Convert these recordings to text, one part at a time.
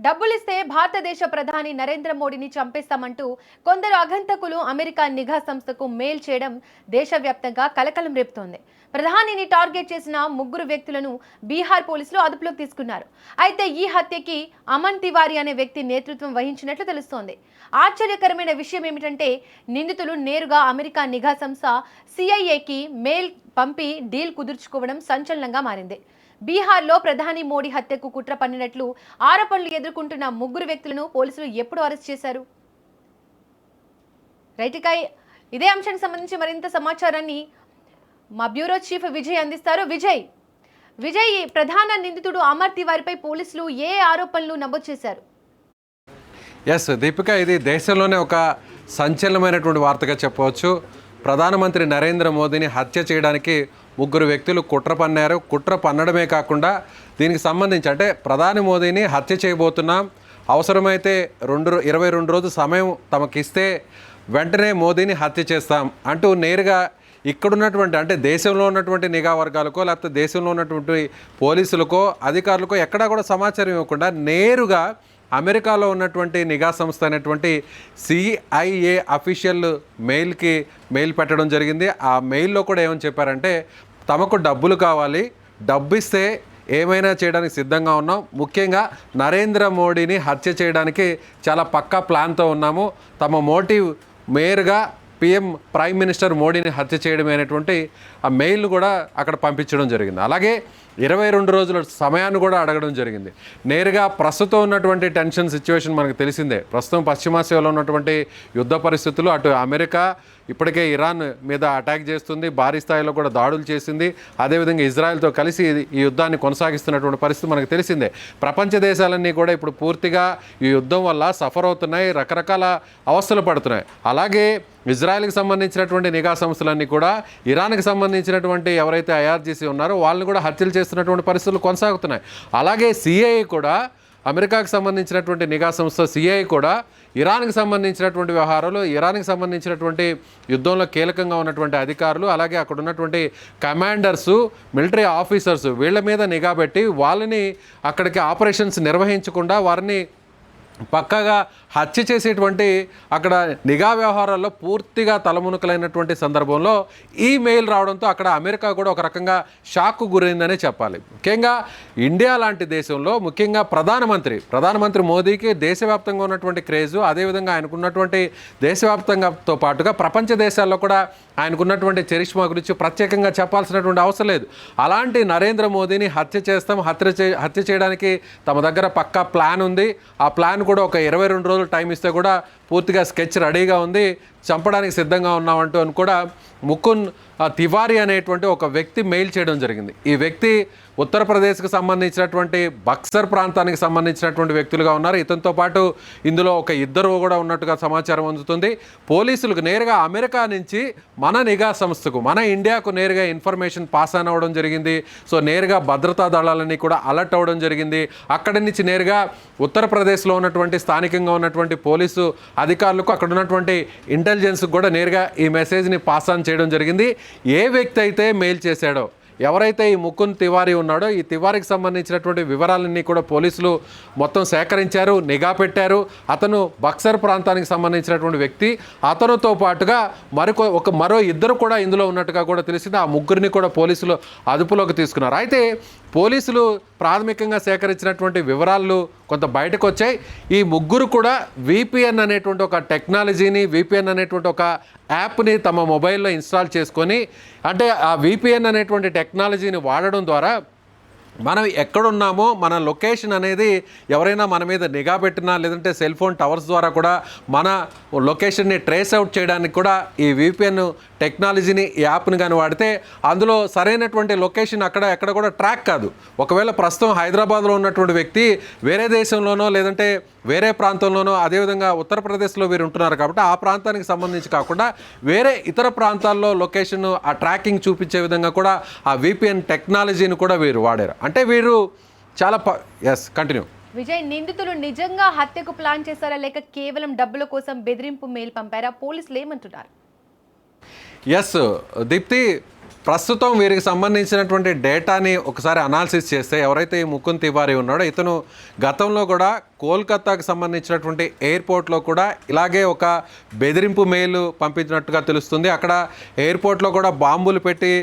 డబ్బులిస్తే భారతదేశ ప్రధాని నరేంద్ర మోడీని చంపేస్తామంటూ కొందరు అగంతకులు అమెరికా నిఘా సంస్థకు మెయిల్ చేయడం దేశవ్యాప్తంగా కలకలం రేపుతోంది. ప్రధానిని టార్గెట్ చేసిన ముగ్గురు వ్యక్తులను బీహార్ పోలీసులు అదుపులోకి తీసుకున్నారు. అయితే ఈ హత్యకి అమన్ తివారీ అనే వ్యక్తి నేతృత్వం వహించినట్లు తెలుస్తోంది. ఆశ్చర్యకరమైన విషయం ఏమిటంటే నిందితులు నేరుగా అమెరికా నిఘా సంస్థ సిఐఏకి మెయిల్ పంపి డీల్ కుదుర్చుకోవడం సంచలనంగా మారింది. బీహార్లో ప్రధాని మోడీ హత్యకు కుట్ర పన్నినట్లు ఆరోపణలు ఎదుర్కొంటున్న ముగ్గురు వ్యక్తులను పోలీసులు ఎప్పుడు అరెస్ట్ చేశారు? రైట్, ఇదే అంశానికి సంబంధించి మరింత సమాచారాన్ని మా బ్యూరో చీఫ్ విజయ్ అందిస్తారు. విజయ్, ప్రధాన నిందితుడు అమర్ తివారీపై పోలీసులు ఏ ఆరోపణలు నమోదు చేశారు? ఎస్ దీపిక, ఇది దేశంలోనే ఒక సంచలనమైనటువంటి వార్తగా చెప్పవచ్చు. ప్రధానమంత్రి నరేంద్ర మోదీని హత్య చేయడానికి ముగ్గురు వ్యక్తులు కుట్ర పన్నారు. కుట్ర పన్నడమే కాకుండా దీనికి సంబంధించి అంటే ప్రధాని మోదీని హత్య చేయబోతున్నాం, అవసరమైతే 22 రోజుల సమయం తమకిస్తే వెంటనే మోదీని హత్య చేస్తాం అంటూ నేరుగా ఇక్కడున్నటువంటి అంటే దేశంలో ఉన్నటువంటి నిఘా వర్గాలకో లేకపోతే దేశంలో ఉన్నటువంటి పోలీసులకో అధికారులకో ఎక్కడా కూడా సమాచారం ఇవ్వకుండా నేరుగా అమెరికాలో ఉన్నటువంటి నిఘా సంస్థ అయినటువంటి సిఐఏ అఫీషియల్ మెయిల్ పెట్టడం జరిగింది. ఆ మెయిల్లో కూడా ఏమని చెప్పారంటే తమకు డబ్బులు కావాలి, డబ్బు ఇస్తే ఏమైనా చేయడానికి సిద్ధంగా ఉన్నాం, ముఖ్యంగా నరేంద్ర మోడీని హత్య చేయడానికి చాలా పక్కా ప్లాన్తో ఉన్నాము, తమ మోటివ్ మేరుగా ప్రైమ్ మినిస్టర్ మోడీని హత్య చేయడమే అనేటువంటి ఆ మెయిల్ కూడా అక్కడ పంపించడం జరిగింది. అలాగే 22 రోజుల సమయాన్ని కూడా అడగడం జరిగింది. నేరుగా ప్రస్తుతం ఉన్నటువంటి టెన్షన్ సిచ్యువేషన్ మనకు తెలిసిందే. ప్రస్తుతం పశ్చిమాసియాలో ఉన్నటువంటి యుద్ధ పరిస్థితులు, అటు అమెరికా ఇప్పటికే ఇరాన్ మీద అటాక్ చేస్తుంది, భారీ స్థాయిలో కూడా దాడులు చేసింది, అదేవిధంగా ఇజ్రాయెల్తో కలిసి ఈ యుద్ధాన్ని కొనసాగిస్తున్నటువంటి పరిస్థితి మనకు తెలిసిందే. ప్రపంచ దేశాలన్నీ కూడా ఇప్పుడు పూర్తిగా ఈ యుద్ధం వల్ల సఫర్ అవుతున్నాయి, రకరకాల అవస్థలు పడుతున్నాయి. అలాగే ఇజ్రాయెల్కి సంబంధించినటువంటి నిఘా సంస్థలన్నీ కూడా ఇరాన్కి సంబంధించినటువంటి ఎవరైతే ఐఆర్జీసీ ఉన్నారో వాళ్ళని కూడా హత్యలు చేస్తున్నటువంటి పరిస్థితులు కొనసాగుతున్నాయి. అలాగే సిఐఏ కూడా, అమెరికాకు సంబంధించినటువంటి నిఘా సంస్థ సిఐఏ కూడా ఇరాన్కి సంబంధించినటువంటి వ్యవహారాలు, ఇరాన్కి సంబంధించినటువంటి యుద్ధంలో కీలకంగా ఉన్నటువంటి అధికారులు, అలాగే అక్కడ ఉన్నటువంటి కమాండర్సు, మిలిటరీ ఆఫీసర్స్ వీళ్ళ మీద నిఘా పెట్టి వాళ్ళని అక్కడికి ఆపరేషన్స్ నిర్వహించకుండా వారిని పక్కాగా హత్య చేసేటువంటి అక్కడ నిఘా వ్యవహారాల్లో పూర్తిగా తలమునకలైనటువంటి సందర్భంలో ఈ మెయిల్ రావడంతో అక్కడ అమెరికా కూడా ఒక రకంగా షాక్కు గురైందనే చెప్పాలి. ముఖ్యంగా ఇండియా లాంటి దేశంలో ముఖ్యంగా ప్రధానమంత్రి మోదీకి దేశవ్యాప్తంగా ఉన్నటువంటి క్రేజు, అదేవిధంగా ఆయనకున్నటువంటి దేశవ్యాప్తంగాతో పాటుగా ప్రపంచ దేశాల్లో కూడా ఆయనకున్నటువంటి చరిష్మా గురించి ప్రత్యేకంగా చెప్పాల్సినటువంటి అవసరం లేదు. అలాంటి నరేంద్ర మోదీని హత్య చేయడానికి తమ దగ్గర పక్కా ప్లాన్ ఉంది. ఆ ప్లాన్ కూడా ఒక 22 రోజులు టైం ఇస్తే కూడా పూర్తిగా స్కెచ్ రెడీగా ఉంది, చంపడానికి సిద్ధంగా ఉన్నామంటూ అని కూడా ముకున్ తివారీ అనేటువంటి ఒక వ్యక్తి మెయిల్ చేయడం జరిగింది. ఈ వ్యక్తి ఉత్తరప్రదేశ్కి సంబంధించినటువంటి బక్సర్ ప్రాంతానికి సంబంధించినటువంటి వ్యక్తులుగా ఉన్నారు. ఇతనితో పాటు ఇందులో ఒక ఇద్దరు కూడా ఉన్నట్టుగా సమాచారం అందుతుంది. పోలీసులకు నేరుగా అమెరికా నుంచి మన నిఘా సంస్థకు, మన ఇండియాకు నేరుగా ఇన్ఫర్మేషన్ పాస్ ఆన్ అవ్వడం జరిగింది. సో నేరుగా భద్రతా దళాలన్నీ కూడా అలర్ట్ అవ్వడం జరిగింది. అక్కడి నుంచి నేరుగా ఉత్తరప్రదేశ్లో ఉన్నటువంటి స్థానికంగా ఉన్నటువంటి పోలీసు అధికారులకు, అక్కడ ఉన్నటువంటి ఇంటెలిజెన్స్కి కూడా నేరుగా ఈ మెసేజ్ని పాస్ ఆన్ చేయడం జరిగింది. ఏ వ్యక్తి అయితే మెయిల్ చేశాడో, ఎవరైతే ఈ ముకున్ తివారీ ఉన్నాడో, ఈ తివారీకి సంబంధించినటువంటి వివరాలన్నీ కూడా పోలీసులు మొత్తం సేకరించారు, నిఘా పెట్టారు. అతను బక్సర్ ప్రాంతానికి సంబంధించినటువంటి వ్యక్తి. అతనితో పాటుగా మరో ఇద్దరు కూడా ఇందులో ఉన్నట్టుగా కూడా తెలిసింది. ఆ ముగ్గురిని కూడా పోలీసులు అదుపులోకి తీసుకున్నారు. అయితే పోలీసులు ప్రాథమికంగా సేకరించినటువంటి వివరాలు కొంత బయటకు వచ్చాయి. ఈ ముగ్గురు కూడా VPN అనేటువంటి ఒక టెక్నాలజీని, VPN అనేటువంటి ఒక యాప్ని తమ మొబైల్లో ఇన్స్టాల్ చేసుకొని, అంటే ఆ VPN అనేటువంటి టెక్నాలజీని వాడడం ద్వారా మనం ఎక్కడున్నామో మన లొకేషన్ అనేది ఎవరైనా మన మీద నిఘా పెట్టినా, లేదంటే సెల్ ఫోన్ టవర్స్ ద్వారా కూడా మన లొకేషన్ని ట్రేస్ అవుట్ చేయడానికి కూడా ఈ VPN టెక్నాలజీని, యాప్ని కానీ వాడితే అందులో సరైనటువంటి లొకేషన్ ఎక్కడ కూడా ట్రాక్ కాదు. ఒకవేళ ప్రస్తుతం హైదరాబాద్లో ఉన్నటువంటి వ్యక్తి వేరే దేశంలోనో లేదంటే వేరే ప్రాంతంలోనో, అదేవిధంగా ఉత్తరప్రదేశ్లో వీరు ఉంటున్నారు కాబట్టి ఆ ప్రాంతానికి సంబంధించి కాకుండా వేరే ఇతర ప్రాంతాల్లో లొకేషన్ ఆ ట్రాకింగ్ చూపించే విధంగా కూడా ఆ VPN టెక్నాలజీని కూడా వీరు వాడారు. అంటే వీరు చాలా కంటిన్యూ. విజయ్, నిందితులు నిజంగా హత్యకు ప్లాన్ చేశారా లేక కేవలం డబ్బుల కోసం బెదిరింపు మెయిల్ పంపారా? పోలీసులు ఏమంటున్నారు? దీప్తి, ప్రస్తుతం వీరికి సంబంధించినటువంటి డేటాని ఒకసారి అనాలిసిస్ చేస్తే ఎవరైతే ఈ ముకుంద్ తివారీ ఉన్నాడో ఇతను గతంలో కూడా కోల్కతాకు సంబంధించినటువంటి ఎయిర్పోర్ట్లో కూడా ఇలాగే ఒక బెదిరింపు మెయిల్ పంపించినట్టుగా తెలుస్తుంది. అక్కడ ఎయిర్పోర్ట్లో కూడా బాంబులు పెట్టి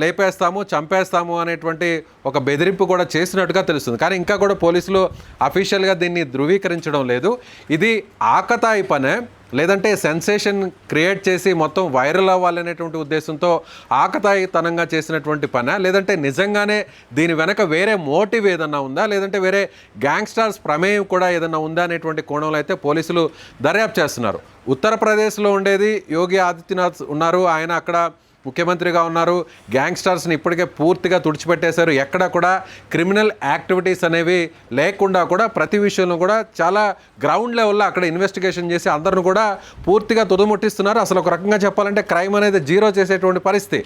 లేపేస్తాము, చంపేస్తాము అనేటువంటి ఒక బెదిరింపు కూడా చేసినట్టుగా తెలుస్తుంది. కానీ ఇంకా కూడా పోలీసులు అఫీషియల్గా దీన్ని ధృవీకరించడం లేదు. ఇది ఆకతాయి పనే, లేదంటే సెన్సేషన్ క్రియేట్ చేసి మొత్తం వైరల్ అవ్వాలనేటువంటి ఉద్దేశంతో ఆకతాయితనంగా చేసినటువంటి పనే, లేదంటే నిజంగానే దీని వెనక వేరే మోటివ్ ఏదన్నా ఉందా, లేదంటే వేరే గ్యాంగ్స్టర్స్ ప్రమేయం కూడా ఏదన్నా ఉందా అనేటువంటి కోణంలో అయితే పోలీసులు దర్యాప్తు చేస్తున్నారు. ఉత్తరప్రదేశ్లో ఉండేది యోగి ఆదిత్యనాథ్ ఉన్నారు, ఆయన అక్కడ ముఖ్యమంత్రిగా ఉన్నారు. గ్యాంగ్స్టర్స్ని ఇప్పటికే పూర్తిగా తుడిచిపెట్టేశారు. ఎక్కడ కూడా క్రిమినల్ యాక్టివిటీస్ అనేవి లేకుండా కూడా ప్రతి విషయంలో కూడా చాలా గ్రౌండ్ లెవెల్లో అక్కడ ఇన్వెస్టిగేషన్ చేసి అందరిని కూడా పూర్తిగా తుదముట్టిస్తున్నారు. అసలు ఒక రకంగా చెప్పాలంటే క్రైమ్ అనేది జీరో చేసేటువంటి పరిస్థితి.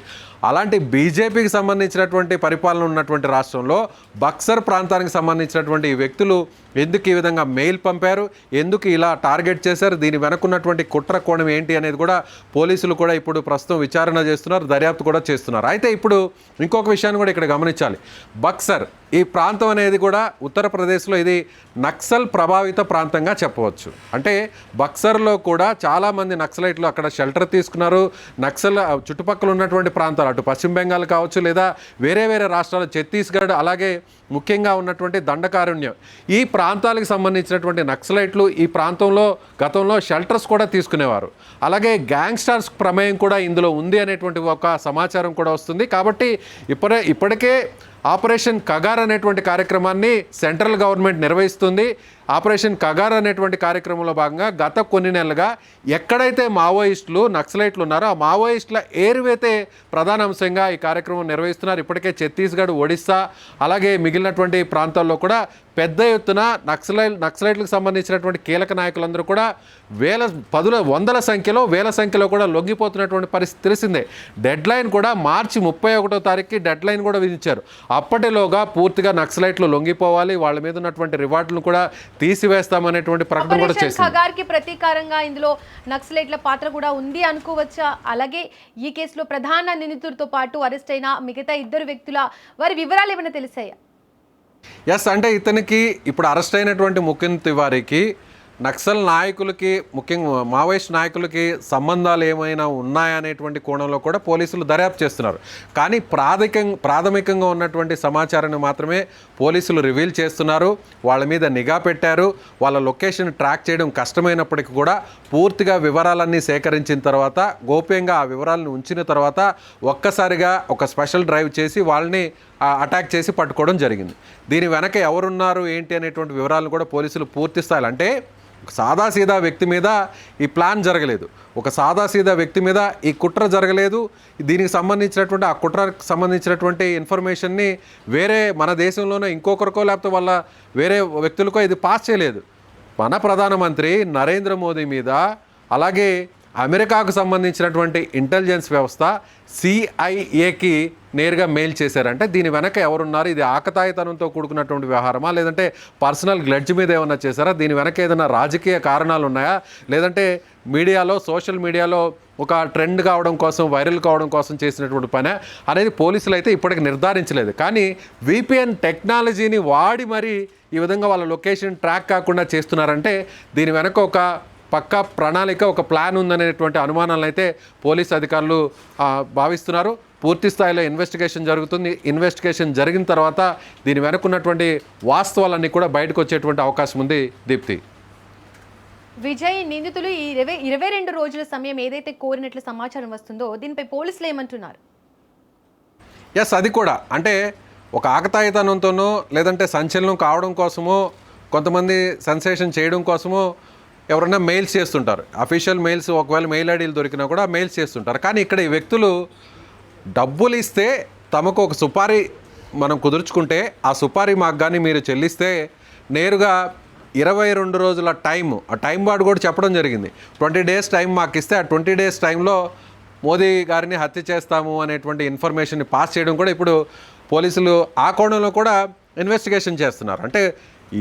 అలాంటి బీజేపీకి సంబంధించినటువంటి పరిపాలన ఉన్నటువంటి రాష్ట్రంలో బక్సర్ ప్రాంతానికి సంబంధించినటువంటి ఈ వ్యక్తులు ఎందుకు ఈ విధంగా మెయిల్ పంపారు, ఎందుకు ఇలా టార్గెట్ చేశారు, దీని వెనకున్నటువంటి కుట్ర కోణం ఏంటి అనేది కూడా పోలీసులు కూడా ఇప్పుడు ప్రస్తుతం విచారణ చేస్తున్నారు, దర్యాప్తు కూడా చేస్తున్నారు. అయితే ఇప్పుడు ఇంకొక విషయాన్ని కూడా ఇక్కడ గమనించాలి. బక్సర్ ఈ ప్రాంతం అనేది కూడా ఉత్తరప్రదేశ్లో ఇది నక్సల్ ప్రభావిత ప్రాంతంగా చెప్పవచ్చు. అంటే బక్సర్లో కూడా చాలామంది నక్సలైట్లు అక్కడ షెల్టర్ తీసుకున్నారు. నక్సల్ చుట్టుపక్కల ఉన్నటువంటి ప్రాంతాలు అటు పశ్చిమ బెంగాల్ కావచ్చు, లేదా వేరే వేరే రాష్ట్రాలు ఛత్తీస్గఢ్, అలాగే ముఖ్యంగా ఉన్నటువంటి దండకారణ్యం, ఈ ప్రాంతాలకు సంబంధించినటువంటి నక్సలైట్లు ఈ ప్రాంతంలో గతంలో షెల్టర్స్ కూడా తీసుకునేవారు. అలాగే గ్యాంగ్స్టర్స్ ప్రమేయం కూడా ఇందులో ఉంది అనేటువంటి ఒక సమాచారం కూడా వస్తుంది. కాబట్టి ఇప్పటికే ఆపరేషన్ కగార్ అనేటువంటి కార్యక్రమాన్ని సెంట్రల్ గవర్నమెంట్ నిర్వహిస్తుంది. ఆపరేషన్ కగార్ అనేటువంటి కార్యక్రమంలో భాగంగా గత కొన్ని నెలలుగా ఎక్కడైతే మావోయిస్టులు నక్సలైట్లు ఉన్నారో ఆ మావోయిస్టుల ఏరువైతే ప్రధాన అంశంగా ఈ కార్యక్రమం నిర్వహిస్తున్నారు. ఇప్పటికే ఛత్తీస్గఢ్, ఒడిస్సా, అలాగే మిగిలినటువంటి ప్రాంతాల్లో కూడా పెద్ద ఎత్తున నక్సలైట్లకు సంబంధించినటువంటి కీలక నాయకులందరూ కూడా వందల సంఖ్యలో కూడా లొంగిపోతున్నటువంటి పరిస్థితి తెలిసిందే. డెడ్ లైన్ కూడా మార్చి 31వ తారీఖుకి డెడ్ లైన్ కూడా విధించారు. అప్పటిలోగా పూర్తిగా నక్సలైట్లు లొంగిపోవాలి, వాళ్ళ మీద ఉన్నటువంటి రివార్డులను కూడా తీసివేస్తామనేటువంటి ప్రకటన కూడా చేసింది. ఖగార్కి ప్రతీకారంగా ఇందులో నక్సలైట్ల పాత్ర కూడా ఉంది అనుకోవచ్చా? అలాగే ఈ కేసులో ప్రధాన నిందితుడితో పాటు అరెస్ట్ అయిన మిగతా 2 వ్యక్తుల వారి వివరాలు ఏమైనా తెలిసాయా? అంటే ఇతనికి ఇప్పుడు అరెస్ట్ అయినటువంటి ముకుంద్ తివారీకి నక్సల్ నాయకులకి, ముఖ్యంగా మావోయిస్ట్ నాయకులకి సంబంధాలు ఏమైనా ఉన్నాయనేటువంటి కోణంలో కూడా పోలీసులు దర్యాప్తు చేస్తున్నారు. కానీ ప్రాథమికంగా ఉన్నటువంటి సమాచారాన్ని మాత్రమే పోలీసులు రివీల్ చేస్తున్నారు. వాళ్ళ మీద నిఘా పెట్టారు. వాళ్ళ లొకేషన్ ట్రాక్ చేయడం కష్టమైనప్పటికీ కూడా పూర్తిగా వివరాలన్నీ సేకరించిన తర్వాత, గోప్యంగా ఆ వివరాలను ఉంచిన తర్వాత ఒక్కసారిగా ఒక స్పెషల్ డ్రైవ్ చేసి వాళ్ళని అటాక్ చేసి పట్టుకోవడం జరిగింది. దీని వెనక ఎవరున్నారు ఏంటి అనేటువంటి వివరాలను కూడా పోలీసులు పూర్తి స్థాయిలో, అంటే సాదాసీదా వ్యక్తి మీద ఈ ప్లాన్ జరగలేదు, ఒక సాదాసీదా వ్యక్తి మీద ఈ కుట్ర జరగలేదు. దీనికి సంబంధించినటువంటి ఆ కుట్రకు సంబంధించినటువంటి ఇన్ఫర్మేషన్ని వేరే మన దేశంలోనే ఇంకొకరికో లేకపోతే వాళ్ళ వేరే వ్యక్తులకో ఇది పాస్ చేయలేదు. మన ప్రధానమంత్రి నరేంద్ర మోదీ మీద, అలాగే అమెరికాకు సంబంధించినటువంటి ఇంటెలిజెన్స్ వ్యవస్థ సిఐఏకి నేరుగా మెయిల్ చేశారంటే దీని వెనక ఎవరున్నారు, ఇది ఆకతాయితనంతో కూడుకున్నటువంటి వ్యవహారమా, లేదంటే పర్సనల్ గ్లడ్జ్ మీద ఏమన్నా చేశారా, దీని వెనక ఏదైనా రాజకీయ కారణాలు ఉన్నాయా, లేదంటే సోషల్ మీడియాలో ఒక ట్రెండ్ కావడం కోసం, వైరల్ కావడం కోసం చేసినటువంటి పని అనేది పోలీసులు అయితే ఇప్పటికి నిర్ధారించలేదు. కానీ VPN టెక్నాలజీని వాడి మరి ఈ విధంగా వాళ్ళ లొకేషన్ ట్రాక్ కాకుండా చేస్తున్నారంటే దీని వెనక ఒక పక్కా ప్రణాళిక, ఒక ప్లాన్ ఉందనేటువంటి అనుమానాలను అయితే పోలీసు అధికారులు భావిస్తున్నారు. పూర్తి స్థాయిలో ఇన్వెస్టిగేషన్ జరుగుతుంది. ఇన్వెస్టిగేషన్ జరిగిన తర్వాత దీని వెనుకున్నటువంటి వాస్తవాలన్నీ కూడా బయటకు వచ్చేటువంటి అవకాశం ఉంది. దీప్తి, విజయ్, నిందితులు ఈ 22 రోజుల సమయం ఏదైతే కోరినట్లు సమాచారం వస్తుందో దీనిపై పోలీసులు ఏమంటున్నారు? అది కూడా అంటే ఒక ఆకతాయితనంతోనో లేదంటే సంచలనం కావడం కోసమో, కొంతమంది సెన్సేషన్ చేయడం కోసమో ఎవరైనా మెయిల్స్ చేస్తుంటారు. అఫీషియల్ మెయిల్స్ ఒకవేళ మెయిల్ ఐడీలు దొరికినా కూడా మెయిల్స్ చేస్తుంటారు. కానీ ఇక్కడ ఈ వ్యక్తులు డబ్బులు ఇస్తే తమకు ఒక సుపారీ మనం కుదుర్చుకుంటే ఆ సుపారీ మాకు కానీ మీరు చెల్లిస్తే నేరుగా 22 రోజుల ఆ టైం వాడు కూడా చెప్పడం జరిగింది. 20 days టైం మాకు ఇస్తే ఆ 20 days టైంలో మోదీ గారిని హత్య చేస్తాము అనేటువంటి ఇన్ఫర్మేషన్ని పాస్ చేయడం కూడా ఇప్పుడు పోలీసులు ఆ కోణంలో కూడా ఇన్వెస్టిగేషన్ చేస్తున్నారు. అంటే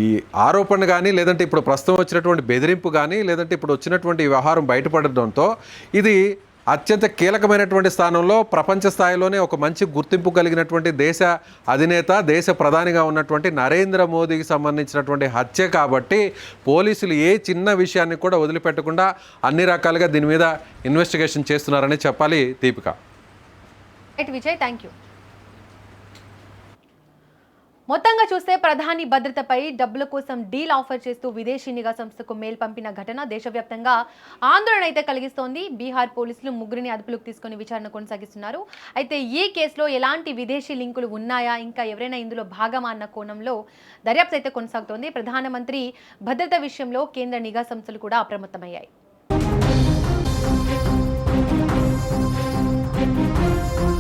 ఈ ఆరోపణ కానీ, లేదంటే ఇప్పుడు ప్రస్తుతం వచ్చినటువంటి బెదిరింపు కానీ, లేదంటే ఇప్పుడు వచ్చినటువంటి వ్యవహారం బయటపడడంతో ఇది అత్యంత కీలకమైనటువంటి స్థానంలో ప్రపంచ స్థాయిలోనే ఒక మంచి గుర్తింపు కలిగినటువంటి దేశ అధినేత, దేశ ప్రధానిగా ఉన్నటువంటి నరేంద్ర మోదీకి సంబంధించినటువంటి హత్య కాబట్టి పోలీసులు ఏ చిన్న విషయాన్ని కూడా వదిలిపెట్టకుండా అన్ని రకాలుగా దీని మీద ఇన్వెస్టిగేషన్ చేస్తున్నారని చెప్పాలి Deepika. Right Vijay, thank you. మొత్తంగా చూస్తే ప్రధాని భద్రతపై డబ్బుల కోసం డీల్ ఆఫర్ చేస్తూ విదేశీ నిఘా సంస్థకు మెయిల్ పంపిన ఘటన దేశవ్యాప్తంగా ఆందోళన అయితే కలిగిస్తోంది. బీహార్ పోలీసులు ముగ్గురిని అదుపులోకి తీసుకొని విచారణ కొనసాగిస్తున్నారు. అయితే ఈ కేసులో ఎలాంటి విదేశీ లింకులు ఉన్నాయా, ఇంకా ఎవరైనా ఇందులో భాగమా అన్న కోణంలో దర్యాప్తు అయితే కొనసాగుతోంది. ప్రధానమంత్రి భద్రత విషయంలో కేంద్ర నిఘా సంస్థలు కూడా అప్రమత్తమయ్యాయి.